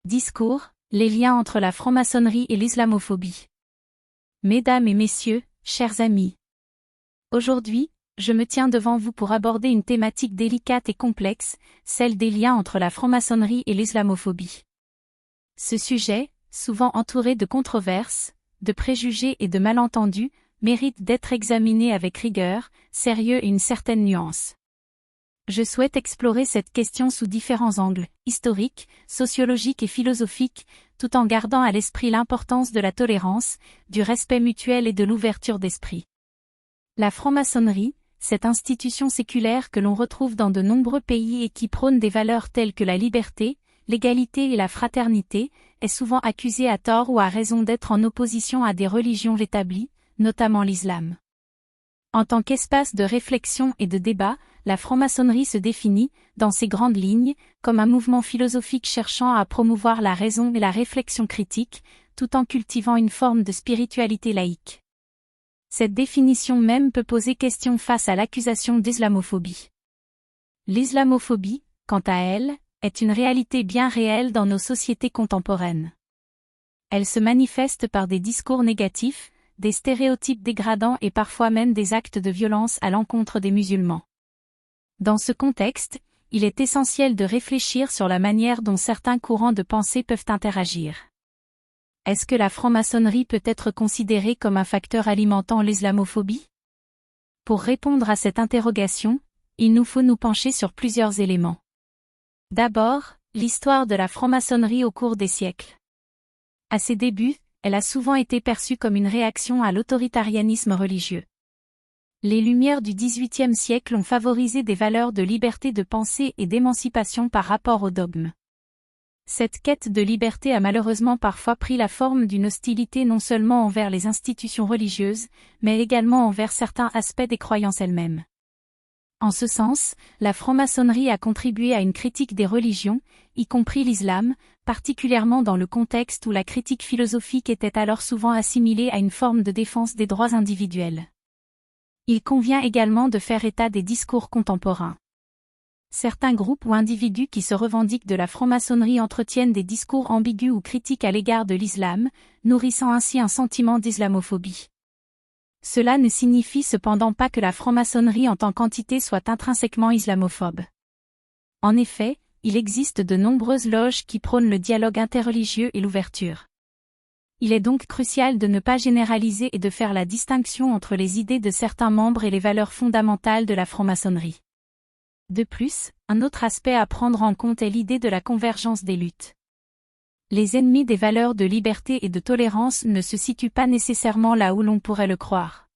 Discours, les liens entre la franc-maçonnerie et l'islamophobie. Mesdames et messieurs, chers amis. Aujourd'hui, je me tiens devant vous pour aborder une thématique délicate et complexe, celle des liens entre la franc-maçonnerie et l'islamophobie. Ce sujet, souvent entouré de controverses, de préjugés et de malentendus, mérite d'être examiné avec rigueur, sérieux et une certaine nuance. Je souhaite explorer cette question sous différents angles, historiques, sociologiques et philosophiques, tout en gardant à l'esprit l'importance de la tolérance, du respect mutuel et de l'ouverture d'esprit. La franc-maçonnerie, cette institution séculaire que l'on retrouve dans de nombreux pays et qui prône des valeurs telles que la liberté, l'égalité et la fraternité, est souvent accusée à tort ou à raison d'être en opposition à des religions établies, notamment l'islam. En tant qu'espace de réflexion et de débat, la franc-maçonnerie se définit, dans ses grandes lignes, comme un mouvement philosophique cherchant à promouvoir la raison et la réflexion critique, tout en cultivant une forme de spiritualité laïque. Cette définition même peut poser question face à l'accusation d'islamophobie. L'islamophobie, quant à elle, est une réalité bien réelle dans nos sociétés contemporaines. Elle se manifeste par des discours négatifs, des stéréotypes dégradants et parfois même des actes de violence à l'encontre des musulmans. Dans ce contexte, il est essentiel de réfléchir sur la manière dont certains courants de pensée peuvent interagir. Est-ce que la franc-maçonnerie peut être considérée comme un facteur alimentant l'islamophobie? Pour répondre à cette interrogation, il nous faut nous pencher sur plusieurs éléments. D'abord, l'histoire de la franc-maçonnerie au cours des siècles. À ses débuts, elle a souvent été perçue comme une réaction à l'autoritarisme religieux. Les Lumières du XVIIIe siècle ont favorisé des valeurs de liberté de pensée et d'émancipation par rapport au dogme. Cette quête de liberté a malheureusement parfois pris la forme d'une hostilité non seulement envers les institutions religieuses, mais également envers certains aspects des croyances elles-mêmes. En ce sens, la franc-maçonnerie a contribué à une critique des religions, y compris l'islam, particulièrement dans le contexte où la critique philosophique était alors souvent assimilée à une forme de défense des droits individuels. Il convient également de faire état des discours contemporains. Certains groupes ou individus qui se revendiquent de la franc-maçonnerie entretiennent des discours ambigus ou critiques à l'égard de l'islam, nourrissant ainsi un sentiment d'islamophobie. Cela ne signifie cependant pas que la franc-maçonnerie en tant qu'entité soit intrinsèquement islamophobe. En effet, il existe de nombreuses loges qui prônent le dialogue interreligieux et l'ouverture. Il est donc crucial de ne pas généraliser et de faire la distinction entre les idées de certains membres et les valeurs fondamentales de la franc-maçonnerie. De plus, un autre aspect à prendre en compte est l'idée de la convergence des luttes. Les ennemis des valeurs de liberté et de tolérance ne se situent pas nécessairement là où l'on pourrait le croire.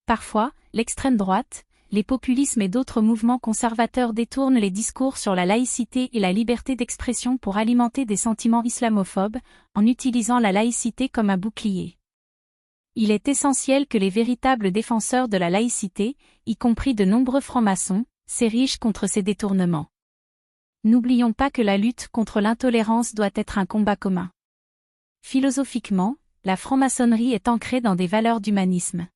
Parfois, l'extrême droite, les populismes et d'autres mouvements conservateurs détournent les discours sur la laïcité et la liberté d'expression pour alimenter des sentiments islamophobes, en utilisant la laïcité comme un bouclier. Il est essentiel que les véritables défenseurs de la laïcité, y compris de nombreux francs-maçons, s'érigent contre ces détournements. N'oublions pas que la lutte contre l'intolérance doit être un combat commun. Philosophiquement, la franc-maçonnerie est ancrée dans des valeurs d'humanisme.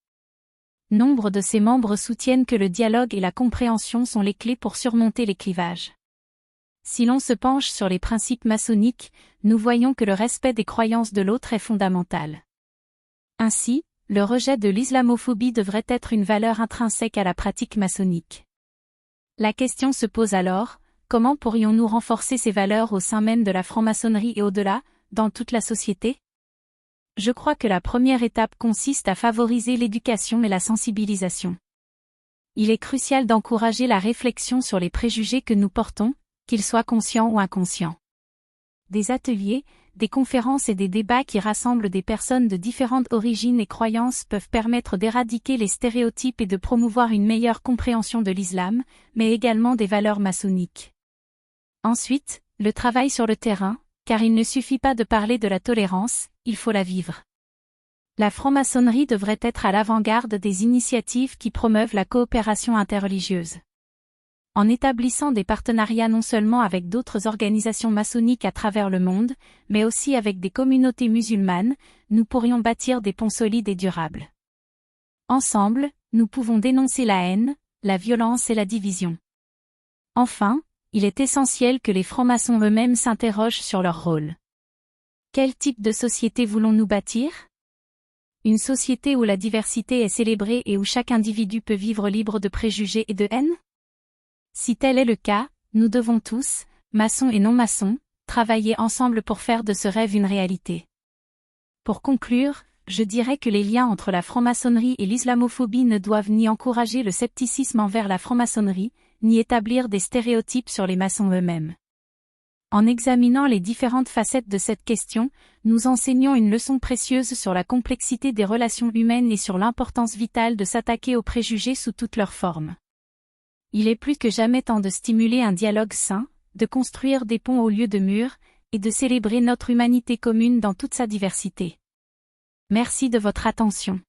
Nombre de ses membres soutiennent que le dialogue et la compréhension sont les clés pour surmonter les clivages. Si l'on se penche sur les principes maçonniques, nous voyons que le respect des croyances de l'autre est fondamental. Ainsi, le rejet de l'islamophobie devrait être une valeur intrinsèque à la pratique maçonnique. La question se pose alors, comment pourrions-nous renforcer ces valeurs au sein même de la franc-maçonnerie et au-delà, dans toute la société? Je crois que la première étape consiste à favoriser l'éducation et la sensibilisation. Il est crucial d'encourager la réflexion sur les préjugés que nous portons, qu'ils soient conscients ou inconscients. Des ateliers, des conférences et des débats qui rassemblent des personnes de différentes origines et croyances peuvent permettre d'éradiquer les stéréotypes et de promouvoir une meilleure compréhension de l'islam, mais également des valeurs maçonniques. Ensuite, le travail sur le terrain, car il ne suffit pas de parler de la tolérance, il faut la vivre. La franc-maçonnerie devrait être à l'avant-garde des initiatives qui promeuvent la coopération interreligieuse. En établissant des partenariats non seulement avec d'autres organisations maçonniques à travers le monde, mais aussi avec des communautés musulmanes, nous pourrions bâtir des ponts solides et durables. Ensemble, nous pouvons dénoncer la haine, la violence et la division. Enfin, il est essentiel que les francs-maçons eux-mêmes s'interrogent sur leur rôle. Quel type de société voulons-nous bâtir? Une société où la diversité est célébrée et où chaque individu peut vivre libre de préjugés et de haine? Si tel est le cas, nous devons tous, maçons et non-maçons, travailler ensemble pour faire de ce rêve une réalité. Pour conclure, je dirais que les liens entre la franc-maçonnerie et l'islamophobie ne doivent ni encourager le scepticisme envers la franc-maçonnerie, ni établir des stéréotypes sur les maçons eux-mêmes. En examinant les différentes facettes de cette question, nous enseignons une leçon précieuse sur la complexité des relations humaines et sur l'importance vitale de s'attaquer aux préjugés sous toutes leurs formes. Il est plus que jamais temps de stimuler un dialogue sain, de construire des ponts au lieu de murs, et de célébrer notre humanité commune dans toute sa diversité. Merci de votre attention.